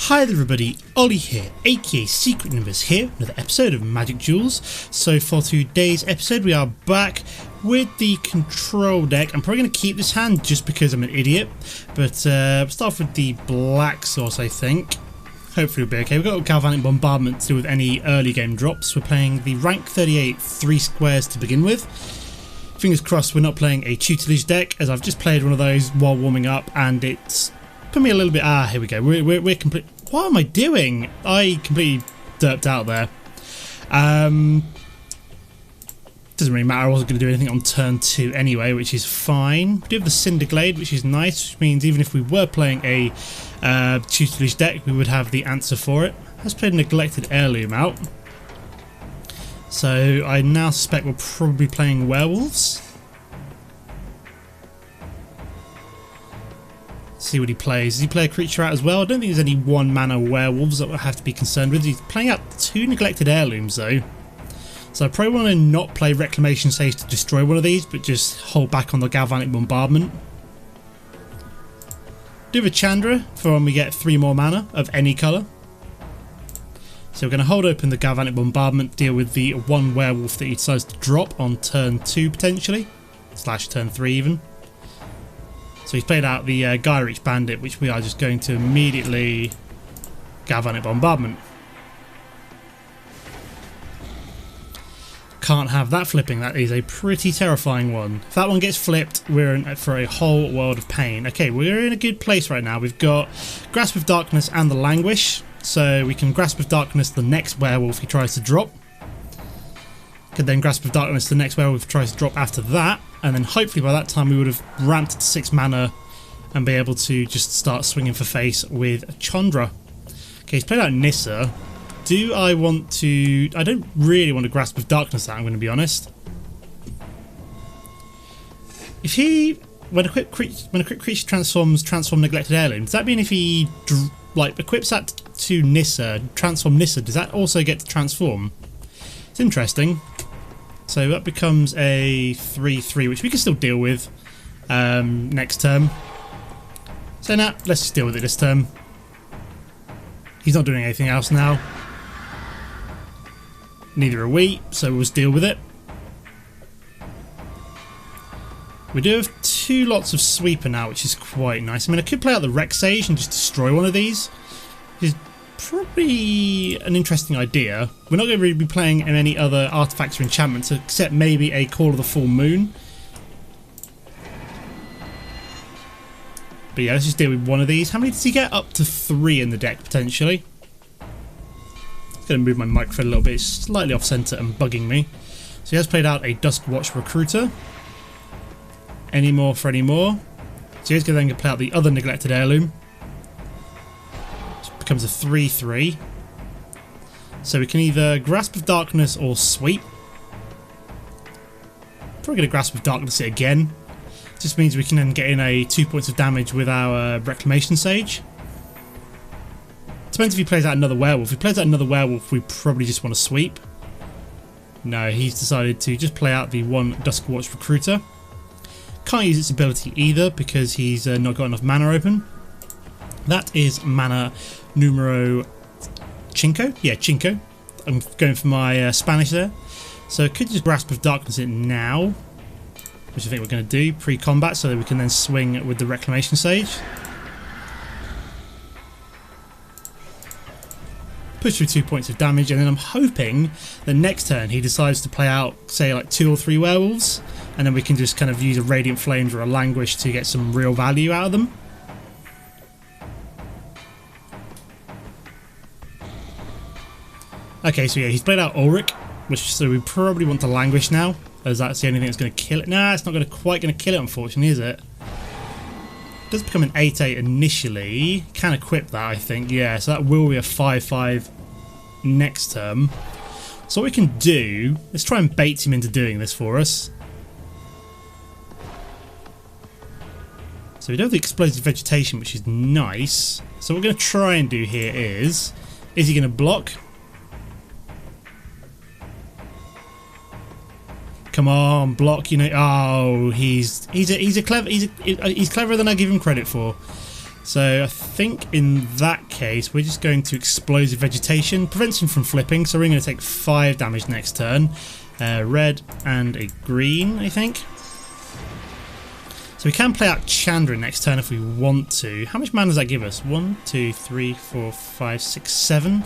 Hi there everybody, Ollie here, aka Secret Numbers here, another episode of Magic Duels. So for today's episode we are back with the control deck. I'm probably going to keep this hand just because I'm an idiot, but we'll start off with the black source I think. Hopefully we'll be okay. We've got Galvanic Bombardment to do with any early game drops. We're playing the rank 38 3 squares to begin with. Fingers crossed we're not playing a tutelage deck, as I've just played one of those while warming up and it's put me a little bit. Here we go. We're complete. What am I doing? I completely derped out there. Doesn't really matter. I wasn't going to do anything on turn 2 anyway, which is fine. We do have the Cinder Glade, which is nice, which means even if we were playing a tutelage deck, we would have the answer for it. Let's play Neglected Heirloom out. So I now suspect we're probably playing werewolves. See what he plays. Does he play a creature out as well? I don't think there's any 1 mana werewolves that we'll have to be concerned with. He's playing out 2 neglected heirlooms though. So I probably want to not play Reclamation Sage to destroy one of these, but just hold back on the Galvanic Bombardment. Do have a Chandra for when we get 3 more mana of any colour. So we're going to hold open the Galvanic Bombardment, deal with the 1 werewolf that he decides to drop on turn 2 potentially, / turn 3 even. So he's played out the Gaia Reach Bandit, which we are just going to immediately Galvanic Bombardment. Can't have that flipping. That is a pretty terrifying one. If that one gets flipped, we're in for a whole world of pain. Okay, we're in a good place right now. We've got Grasp of Darkness and the Languish, so we can Grasp of Darkness the next werewolf he tries to drop. Could then Grasp of Darkness the next werewolf tries to drop after that, and then hopefully by that time we would have ramped to 6 mana and be able to just start swinging for face with Chandra. Okay, he's played out Nissa. Do I want to... I don't really want to Grasp of Darkness that, I'm going to be honest. If he... When a quick creature transform Neglected Heirloom, does that mean if he equips that to Nissa, transform Nissa, does that also get to transform? It's interesting. So that becomes a 3/3, which we can still deal with next turn. So now, let's just deal with it this turn. He's not doing anything else now. Neither are we, so we'll just deal with it. We do have 2 lots of Sweeper now, which is quite nice. I mean, I could play out the Rec Sage and just destroy one of these. It's probably an interesting idea. We're not going to really be playing any other artifacts or enchantments, except maybe a Call of the Full Moon. But yeah, let's just deal with one of these. How many does he get? Up to 3 in the deck, potentially. I'm going to move my microphone a little bit. It's slightly off-center and bugging me. So he has played out a Duskwatch Recruiter. Any more for any more. So he's going to then play out the other Neglected Heirloom. Becomes a 3/3. So we can either Grasp of Darkness or Sweep. Probably going to Grasp of Darkness it again. Just means we can then get in a 2 points of damage with our Reclamation Sage. Depends if he plays out another werewolf. If he plays out another werewolf, we probably just want to sweep. No, he's decided to just play out the 1 Duskwatch Recruiter. Can't use its ability either because he's not got enough mana open. That is mana numero cinco. Yeah, cinco. I'm going for my Spanish there. So I could just Grasp of Darkness it now, which I think we're going to do pre-combat, so that we can then swing with the Reclamation Sage. Push through 2 points of damage, and then I'm hoping that next turn he decides to play out, say, like 2 or 3 werewolves, and then we can just kind of use a Radiant Flames or a Languish to get some real value out of them. Okay, so yeah, he's played out Ulrich, so we probably want to Languish now, as that's the only thing that's going to kill it. Nah, it's not quite going to kill it, unfortunately, is it? It does become an 8/8 initially. Can equip that, I think. Yeah, so that will be a 5/5 next turn. So what we can do, let's try and bait him into doing this for us. So we do have the Explosive Vegetation, which is nice. So what we're going to try and do here is he going to block? Come on, block! You know, oh, he's clever. He's cleverer than I give him credit for. So I think in that case we're just going to Explosive Vegetation, prevents him from flipping, so we're going to take 5 damage next turn. Red and a green, I think. So we can play out Chandra next turn if we want to. How much mana does that give us? 1, 2, 3, 4, 5, 6, 7.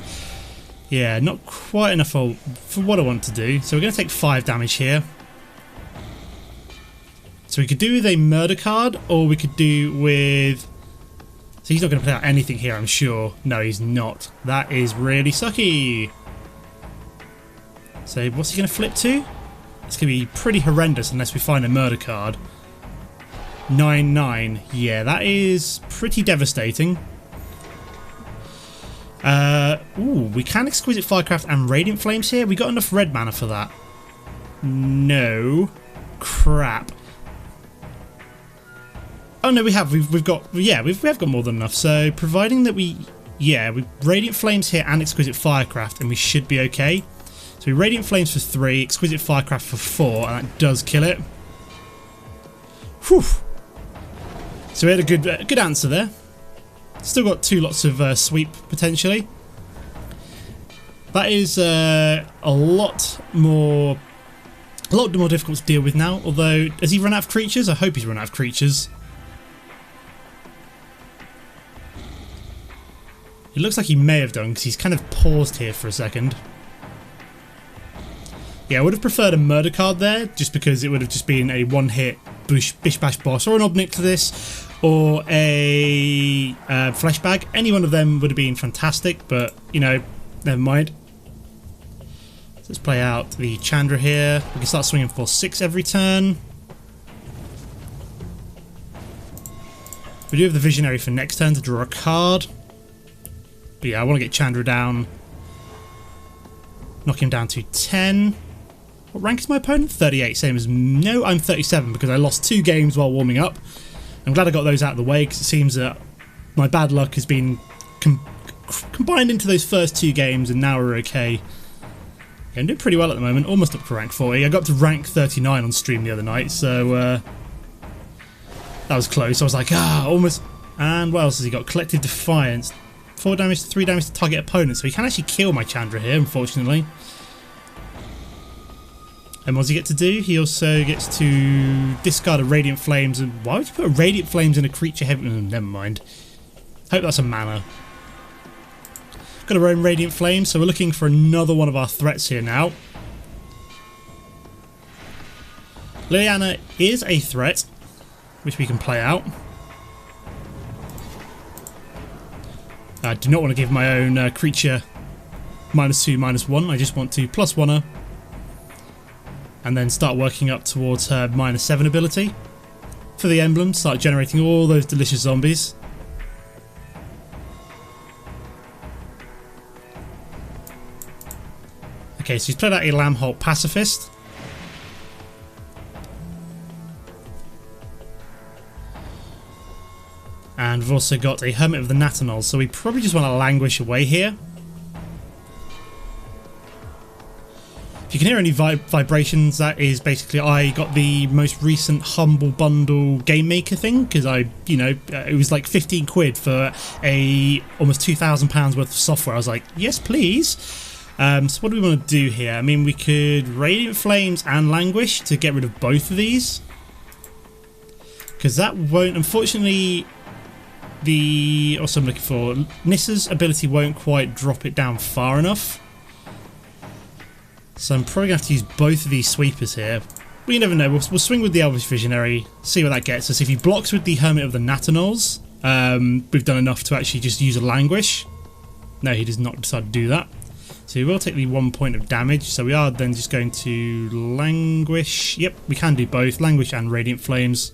Yeah, not quite enough for what I want to do. So we're going to take 5 damage here. So we could do with a murder card, or we could do with... So he's not going to play out anything here, I'm sure. No, he's not. That is really sucky. So what's he going to flip to? It's going to be pretty horrendous unless we find a murder card. 9/9. Yeah, that is pretty devastating. Ooh, we can Exquisite Firecraft and Radiant Flames here. We got enough red mana for that. No. Crap. Oh no, we have. We've got. Yeah, we have got more than enough. So providing that we Radiant Flames here and Exquisite Firecraft, and we should be okay. So we Radiant Flames for 3, Exquisite Firecraft for 4, and that does kill it. Whew. So we had a good answer there. Still got 2 lots of sweep potentially. That is a lot more difficult to deal with now. Although, has he run out of creatures? I hope he's run out of creatures. It looks like he may have done because he's kind of paused here for a second. Yeah, I would have preferred a murder card there, just because it would have just been a one-hit bish bash boss, or an Ob Nixilis, or a Fleshbag. Any one of them would have been fantastic, but you know, never mind. So let's play out the Chandra here. We can start swinging for 6 every turn. We do have the Visionary for next turn to draw a card. But yeah, I want to get Chandra down. Knock him down to 10. What rank is my opponent? 38, same as... No, I'm 37 because I lost 2 games while warming up. I'm glad I got those out of the way because it seems that my bad luck has been combined into those first 2 games, and now we're okay. Yeah, I'm doing pretty well at the moment, almost up to rank 40. I got up to rank 39 on stream the other night, so that was close. I was like, almost. And what else has he got? Collective Defiance. 4 damage to 3 damage to target opponent, so he can actually kill my Chandra here, unfortunately. And what does he get to do? He also gets to discard a Radiant Flames. And why would you put a Radiant Flames in a creature heavy? Never mind. Hope that's a mana. Got our own Radiant Flames, so we're looking for another one of our threats here now. Liliana is a threat, which we can play out. I do not want to give my own creature -2/-1. I just want to +1 her. And then start working up towards her -7 ability. For the emblem, start generating all those delicious zombies. Okay, so he's played out a Lambholt Pacifist. And we've also got a Hermit of the Natanols, so we probably just want to Languish away here. If you can hear any vibrations, that is basically I got the most recent Humble Bundle Game Maker thing, because it was like 15 quid for a almost £2,000 worth of software. I was like, yes please. So what do we want to do here? I mean, we could Radiant Flames and Languish to get rid of both of these, because that won't, unfortunately, also I'm looking for Nissa's ability won't quite drop it down far enough. So I'm probably going to have to use both of these sweepers here. But you never know, we'll swing with the Elvish Visionary, see what that gets us. If he blocks with the Hermit of the Natanols, we've done enough to actually just use a Languish. No, he does not decide to do that. So he will take the 1 point of damage, so we are then just going to Languish. Yep, we can do both, Languish and Radiant Flames.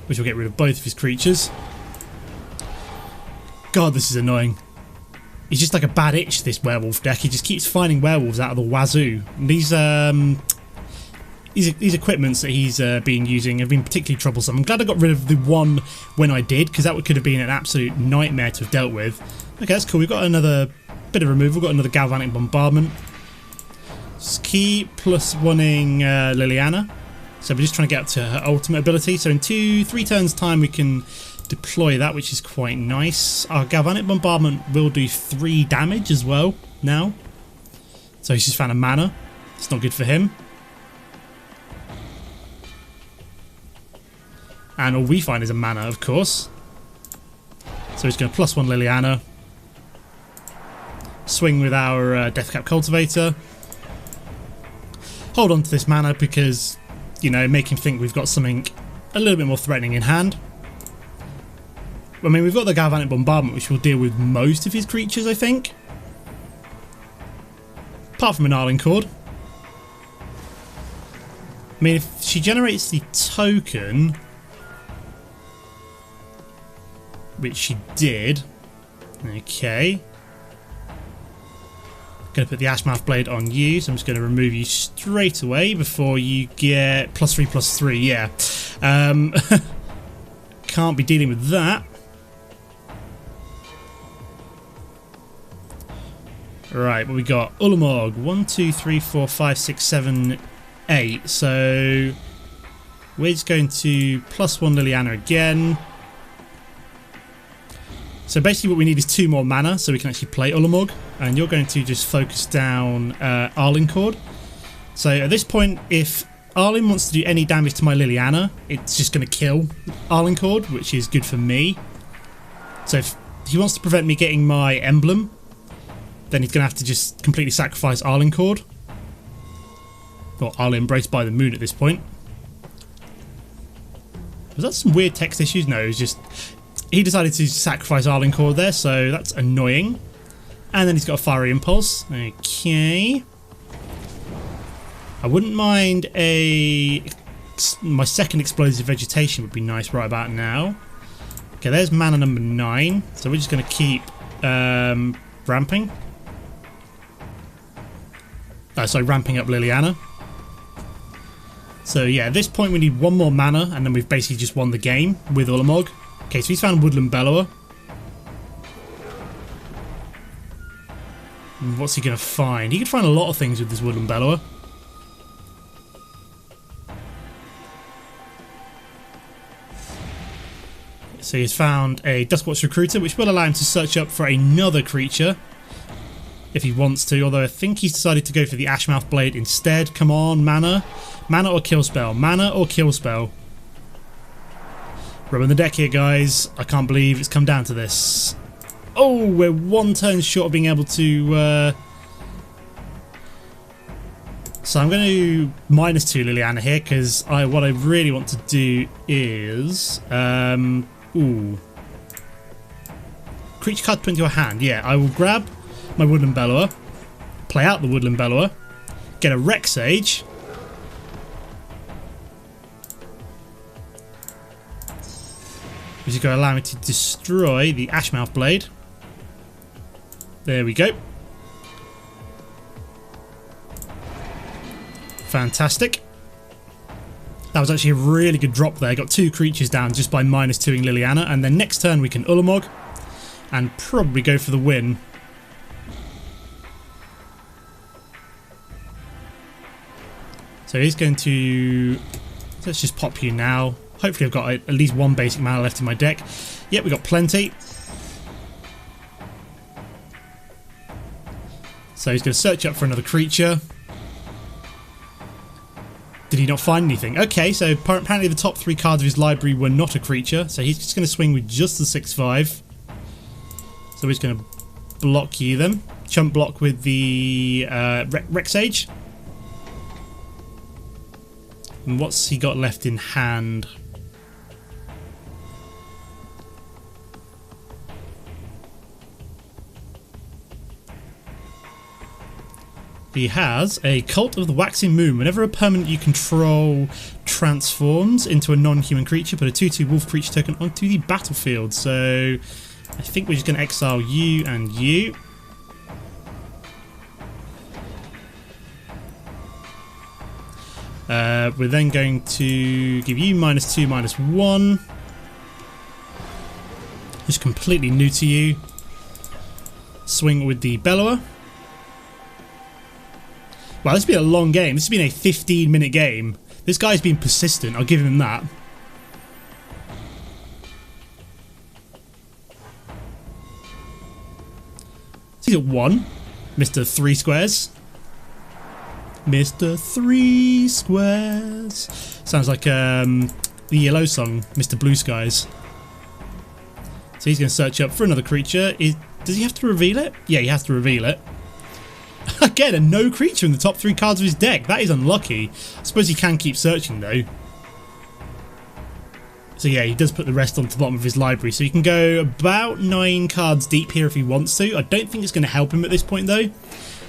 Which will get rid of both of his creatures. God, this is annoying. He's just like a bad itch, this werewolf deck. He just keeps finding werewolves out of the wazoo. And these equipments that he's been using have been particularly troublesome. I'm glad I got rid of the one when I did, because that could have been an absolute nightmare to have dealt with. Okay, that's cool. We've got another bit of removal. We've got another Galvanic Bombardment. Ski plus 1ing Liliana. So we're just trying to get up to her ultimate ability. So in 3 turns time we can deploy that, which is quite nice. Our Galvanic Bombardment will do 3 damage as well now. So he's just found a mana. It's not good for him. And all we find is a mana, of course. So he's going to +1 Liliana. Swing with our Deathcap Cultivator. Hold on to this mana because, you know, make him think we've got something a little bit more threatening in hand. I mean, we've got the Galvanic Bombardment, which will deal with most of his creatures, I think. Apart from an Arling Cord. I mean, if she generates the token, which she did. Okay. Going to put the Ashmouth Blade on you, so I'm just going to remove you straight away before you get +3/+3. Yeah. Can't be dealing with that. Right, what we got? Ulamog. 1, 2, 3, 4, 5, 6, 7, 8. So we're just going to +1 Liliana again. So basically what we need is 2 more mana so we can actually play Ulamog, and you're going to just focus down Arling Cord. So at this point, if Arling wants to do any damage to my Liliana, it's just going to kill Arling Cord, which is good for me. So if he wants to prevent me getting my emblem, then he's going to have to just completely sacrifice Arling Cord. Or Arling Embraced by the Moon at this point. Was that some weird text issues? No, it was just... He decided to sacrifice Arling Cord there, so that's annoying. And then he's got a Fiery Impulse. Okay. I wouldn't mind my second Explosive Vegetation would be nice right about now. Okay, there's mana number 9. So we're just going to keep ramping. Sorry, ramping up Liliana. So yeah, at this point we need 1 more mana, and then we've basically just won the game with Ulamog. Okay, so he's found Woodland Bellower. And what's he going to find? He could find a lot of things with this Woodland Bellower. So he's found a Duskwatch Recruiter, which will allow him to search up for another creature if he wants to, although I think he's decided to go for the Ashmouth Blade instead. Come on, mana. Mana or kill spell. Mana or kill spell. Rubbing the deck here, guys. I can't believe it's come down to this. Oh, we're 1 turn short of being able to... So I'm going to -2 Liliana here, because what I really want to do is... Creature card put into your hand. Yeah, I will grab my Woodland Bellower, play out the Woodland Bellower, get a Rec Sage... which is going to allow me to destroy the Ashmouth Blade. There we go. Fantastic. That was actually a really good drop there. Got 2 creatures down just by -2ing Liliana, and then next turn we can Ulamog and probably go for the win. So he's going to... Let's just pop you now. Hopefully I've got at least 1 basic mana left in my deck. Yep, we've got plenty. So he's going to search up for another creature. Did he not find anything? Okay, so apparently the top 3 cards of his library were not a creature. So he's just going to swing with just the 6/5. So we're just going to block you then. Chump block with the Rec Sage. And what's he got left in hand? He has a Cult of the Waxing Moon. Whenever a permanent you control transforms into a non-human creature, put a 2/2 wolf creature token onto the battlefield. So I think we're just going to exile you and you. We're then going to give you -2, -1. Just completely new to you. Swing with the Bellower. Wow, this has been a long game. This has been a 15-minute game. This guy's been persistent, I'll give him that. He's at 1. Mr. 3 squares. Mr. 3 squares. Sounds like the Yellow song, Mr. Blue Skies. So he's going to search up for another creature. Does he have to reveal it? Yeah, he has to reveal it. Again, a no creature in the top 3 cards of his deck. That is unlucky. I suppose he can keep searching though. So yeah, he does put the rest onto the bottom of his library. So he can go about 9 cards deep here if he wants to. I don't think it's going to help him at this point though. I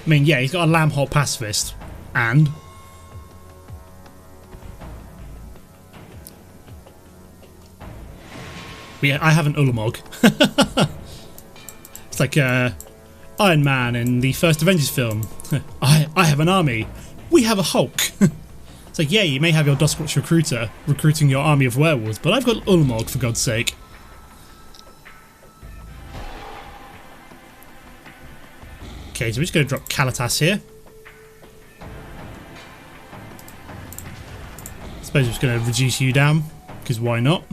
mean, yeah, he's got a Lambhot Pacifist. And... I have an Ulamog. It's like Iron Man in the first Avengers film. I have an army. We have a Hulk. It's like, yeah, you may have your Duskwatch recruiter recruiting your army of werewolves, but I've got Ulamog for God's sake. Okay, so we're just going to drop Kalitas here. I suppose we're just going to reduce you down, because why not?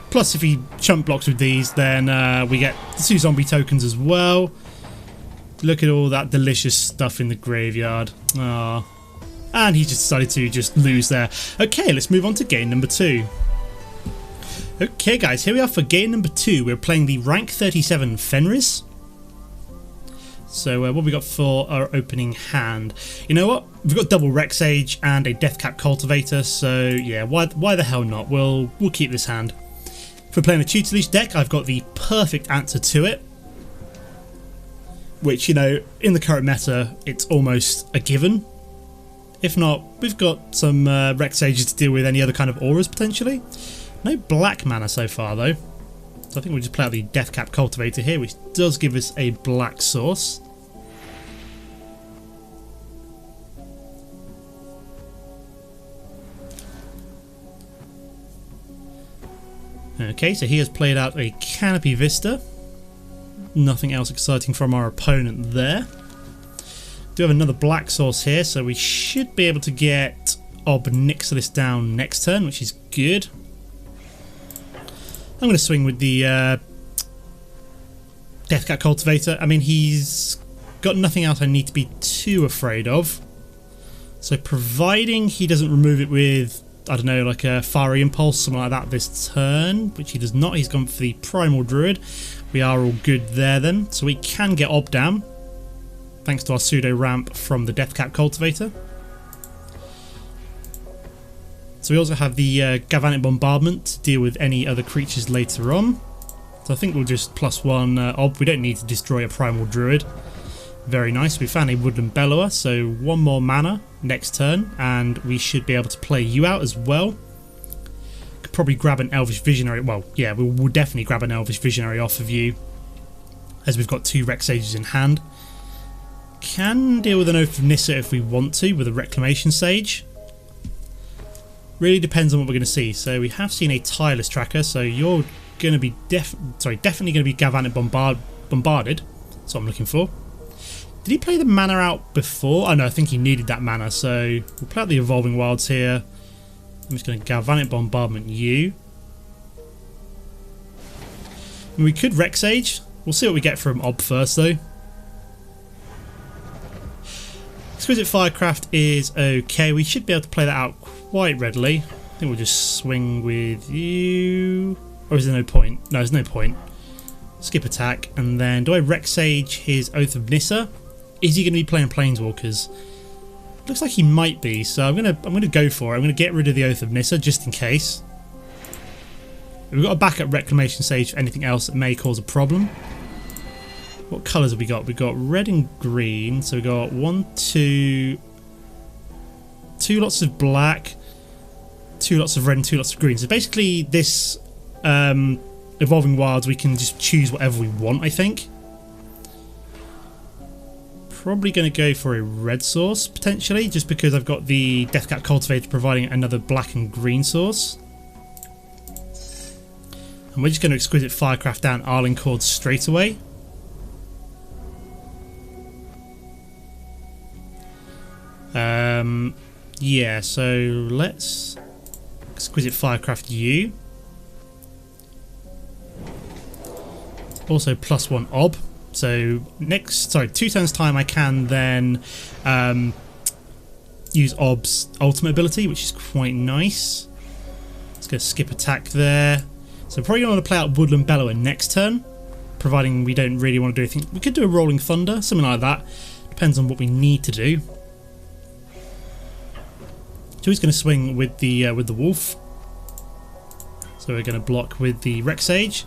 Plus, if he chump blocks with these, then we get the 2 zombie tokens as well. Look at all that delicious stuff in the graveyard. Aww. And he just decided to just lose there. Okay, let's move on to game number 2. Okay, guys, here we are for game number 2. We're playing the rank 37 Fenris. So what have we got for our opening hand? You know what? We've got double Rec Sage and a Deathcap Cultivator. So yeah, why the hell not? We'll keep this hand. If we're playing a Tutor Leash deck, I've got the perfect answer to it. Which, you know, in the current meta, it's almost a given. If not, we've got some Rec Sages to deal with any other kind of auras, potentially. No black mana so far, though. So I think we'll just play out the Deathcap Cultivator here, which does give us a black source. Okay, so he has played out a Canopy Vista. Nothing else exciting from our opponent there. Do have another black source here, so we should be able to get Ob Nixilis down next turn, which is good. I'm going to swing with the Deathcap Cultivator. I mean, he's got nothing else I need to be too afraid of. So providing he doesn't remove it with, I don't know, like a Fiery Impulse, something like that this turn, which he does not. He's gone for the Primal Druid. We are all good there then. So we can get Ob down, thanks to our pseudo ramp from the Deathcap Cultivator. So we also have the Galvanic Bombardment to deal with any other creatures later on. So I think we'll just +1 Ob. We don't need to destroy a Primal Druid. Very nice. We found a Woodland Bellower, so 1 more mana next turn, and we should be able to play you out as well. Could probably grab an Elvish Visionary. Well, yeah, we'll definitely grab an Elvish Visionary off of you, as we've got 2 Rec Sages in hand. Can deal with an Oath of Nissa if we want to, with a Reclamation Sage. Really depends on what we're going to see. So we have seen a Tireless Tracker, so you're going to be definitely going to be Galvanic Bombarded. That's what I'm looking for. Did he play the mana out before? Oh no, I think he needed that mana, so we'll play out the Evolving Wilds here. I'm just going to Galvanic Bombardment you. And we could Rec Sage. We'll see what we get from Ob first though. Exquisite Firecraft is okay. We should be able to play that out quite readily. I think we'll just swing with you. Or is there no point? No, there's no point. Skip attack, and then do I Rec Sage his Oath of Nissa? Is he going to be playing Planeswalkers? Looks like he might be, so I'm gonna go for it. I'm gonna get rid of the Oath of Nissa just in case. We've got a backup Reclamation Sage for anything else that may cause a problem. What colours have we got? We've got red and green, so we've got 2 lots of black, 2 lots of red and 2 lots of green. So basically this Evolving Wilds, we can just choose whatever we want, I think. Probably going to go for a red source, potentially, just because I've got the Deathcap Cultivator providing another black and green source. And we're just going to Exquisite Firecraft down Arlingcord straight away. Yeah, so let's Exquisite Firecraft you. Also +1 Ob. So next, sorry, 2 turns time I can then use Ob's ultimate ability, which is quite nice. Let's go skip attack there. So probably going to want to play out Woodland Bellower next turn, providing we don't really want to do anything. We could do a Rolling Thunder, something like that. Depends on what we need to do. So he's going to swing with the wolf. So we're going to block with the Rec Sage.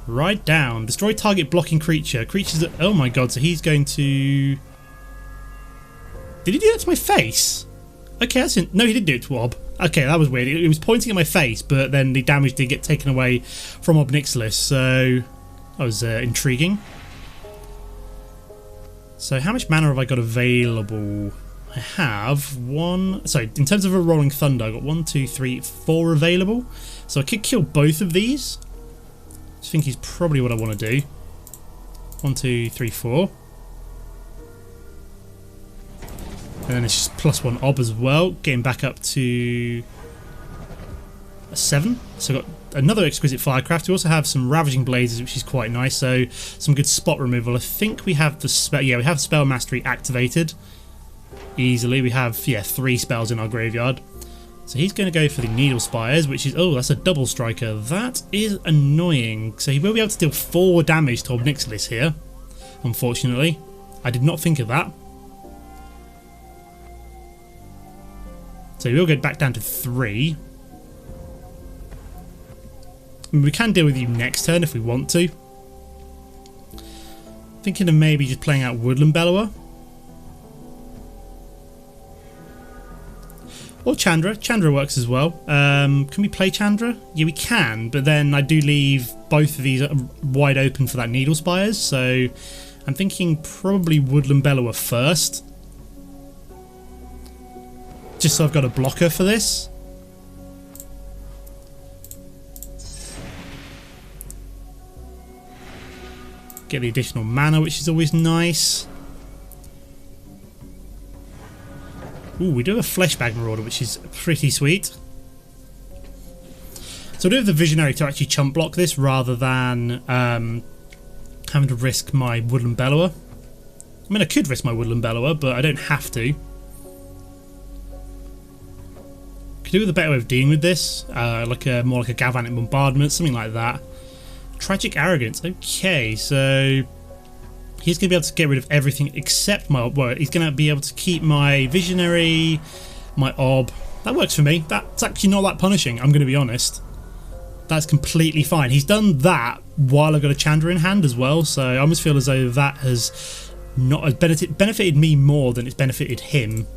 Right down. Destroy target blocking creature. Creatures that... Oh my god, so he's going to... Did he do that to my face? Okay, that's... No, he didn't do it to Ob. Okay, that was weird. It was pointing at my face, but then the damage did get taken away from Ob Nixilis, so... That was intriguing. So how much mana have I got available? I have one... Sorry, in terms of a Rolling Thunder, I've got 1, 2, 3, 4 available. So I could kill both of these. I think he's probably what I want to do. 1, 2, 3, 4. And then it's just +1 Ob as well, getting back up to a 7. So I've got another Exquisite Firecraft. We also have some Ravaging Blazes, which is quite nice. So some good spot removal. I think we have the spell. Yeah, we have Spell Mastery activated easily. We have 3 spells in our graveyard. So he's going to go for the Needle Spires, which is... Oh, that's a double striker. That is annoying. So he will be able to deal 4 damage to Ob Nixilis here, unfortunately. I did not think of that. So he will go back down to 3. I mean, we can deal with you next turn if we want to. Thinking of maybe just playing out Woodland Bellower. Or Chandra. Chandra works as well. Can we play Chandra? Yeah, we can, but then I do leave both of these wide open for that Needle Spires, so I'm thinking probably Woodland Bellower first. Just so I've got a blocker for this. Get the additional mana, which is always nice. Ooh, we do have a Fleshbag Marauder, which is pretty sweet. So I do have the Visionary to actually chump block this rather than having to risk my Woodland Bellower. I mean, I could risk my Woodland Bellower, but I don't have to. Could do with a better way of dealing with this, more like a Galvanic Bombardment, something like that. Tragic Arrogance. Okay, so he's going to be able to get rid of everything except my... Well, he's going to be able to keep my Visionary, my Ob. That works for me. That's actually not that punishing, I'm going to be honest. That's completely fine. He's done that while I've got a Chandra in hand as well, so I almost feel as though that has not benefited me more than it's benefited him.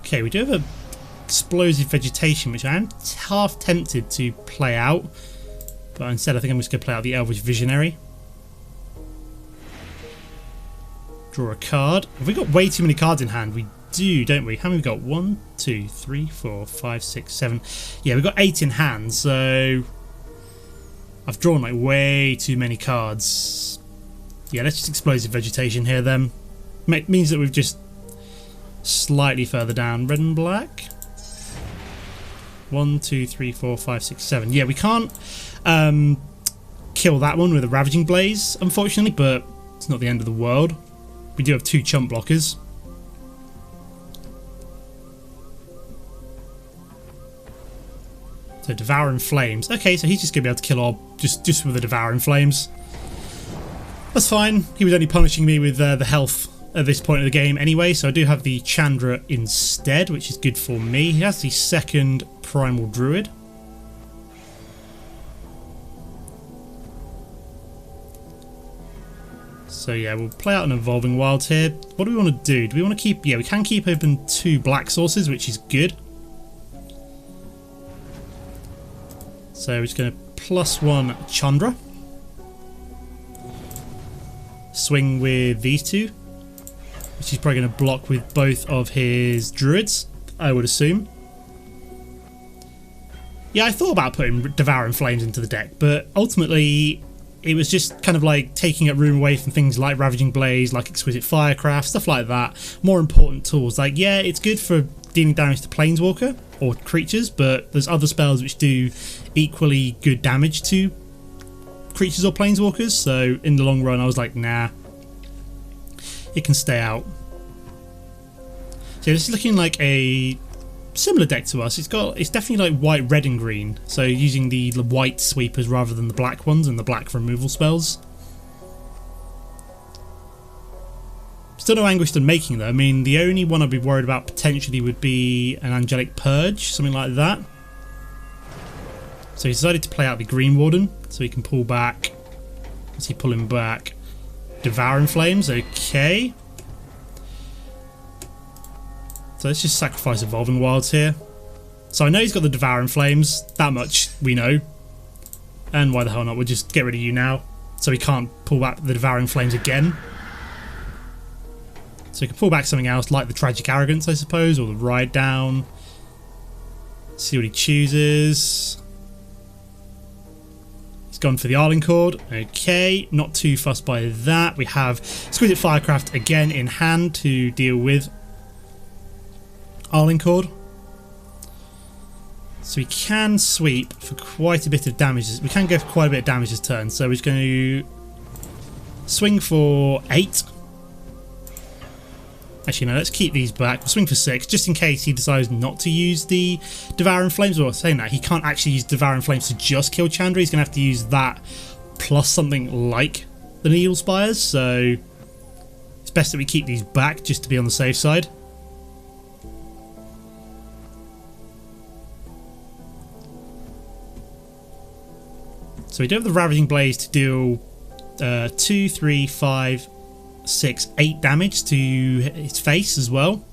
Okay, we do have a Explosive Vegetation, which I am half tempted to play out, but instead I think I'm just going to play out the Elvish Visionary. Draw a card. Have we got way too many cards in hand? We do, don't we? How many have we got? 1, 2, 3, 4, 5, 6, 7. Yeah, we've got 8 in hand, so I've drawn like way too many cards. Yeah, let's just Explosive Vegetation here then. Means that we've just slightly further down. Red and black. 1, 2, 3, 4, 5, 6, 7. Yeah, we can't kill that one with a Ravaging Blaze, unfortunately, but it's not the end of the world. We do have 2 chump blockers. So Devouring Flames. Okay, so he's just going to be able to kill Ob just with the Devouring Flames. That's fine. He was only punishing me with the health at this point of the game anyway, so I do have the Chandra instead, which is good for me. He has the second Primal Druid. So yeah, we'll play out an Evolving Wilds here. What do we want to do? Do we want to keep... Yeah, we can keep open 2 black sources, which is good. So we're just going to +1 Chandra. Swing with these 2. Which he's probably going to block with both of his druids, I would assume. Yeah, I thought about putting Devouring Flames into the deck, but ultimately it was just kind of like taking up room away from things like Ravaging Blaze, like Exquisite Firecraft, stuff like that. More important tools. Like, yeah, it's good for dealing damage to Planeswalker or creatures, but there's other spells which do equally good damage to creatures or Planeswalkers, so in the long run I was like, nah, it can stay out. So this is looking like a similar deck to us. It's definitely like white, red and green, so using the white sweepers rather than the black ones and the black removal spells. Still no Anguish than making though. I mean, the only one I'd be worried about potentially would be an Angelic Purge, something like that. So he decided to play out the Green Warden, so he can pull back. What's he pulling back? Devouring Flames, okay. So let's just sacrifice Evolving Wilds here. So I know he's got the Devouring Flames, that much we know. And why the hell not, we'll just get rid of you now. So he can't pull back the Devouring Flames again. So he can pull back something else, like the Tragic Arrogance, I suppose, or the Ride Down. See what he chooses. He's gone for the Arlingcord. Okay, not too fussed by that. We have Exquisite Firecraft again in hand to deal with Arlingcord. So we can sweep for quite a bit of damage. We can go for quite a bit of damage this turn. So we're just going to swing for 8. Actually, no, let's keep these back. We'll swing for 6, just in case he decides not to use the Devouring Flames. Or saying that, he can't actually use Devouring Flames to just kill Chandra. He's going to have to use that plus something like the Needle Spires. So it's best that we keep these back just to be on the safe side. So we do have the Ravaging Blaze to deal 2, 3, 5, 6, 8 damage to his face as well.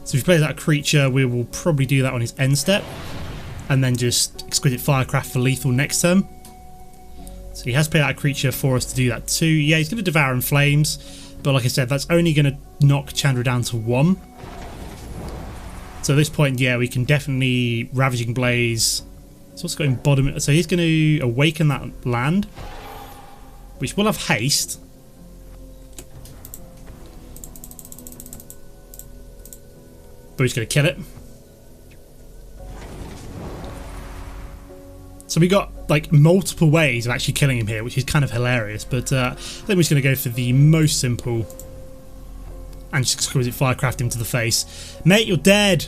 So if he plays out a creature, we will probably do that on his end step, and then just Exquisite Firecraft for lethal next turn. So he has played out a creature for us to do that too. Yeah, he's going to Devour in Flames, but like I said, that's only going to knock Chandra down to 1. So at this point, yeah, we can definitely Ravaging Blaze. So what's got him bottom? So he's going to awaken that land, which will have haste. But he's going to kill it. So we got like multiple ways of actually killing him here, which is kind of hilarious. But I think we're just going to go for the most simple and just Exquisite Firecraft him to the face. Mate, you're dead.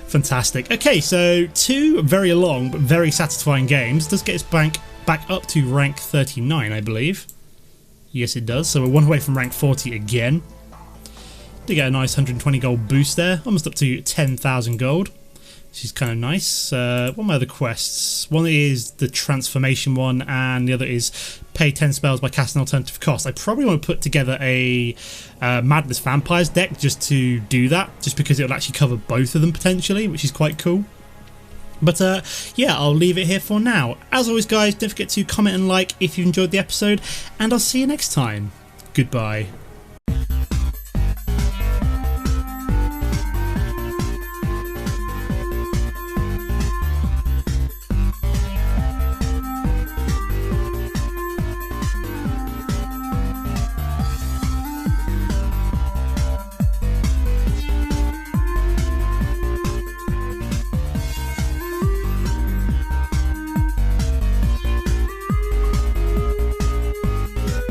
Fantastic. Okay, so 2 very long but very satisfying games. Does get us back up to rank 39, I believe. Yes, it does. So we're 1 away from rank 40 again. Did get a nice 120 gold boost there, almost up to 10,000 gold, which is kind of nice. What are my other quests? One is the transformation one, and the other is pay 10 spells by casting alternative cost. I probably want to put together a Madness Vampires deck just to do that, just because it'll actually cover both of them potentially, which is quite cool. But yeah, I'll leave it here for now. As always, guys, don't forget to comment and like if you enjoyed the episode, and I'll see you next time. Goodbye.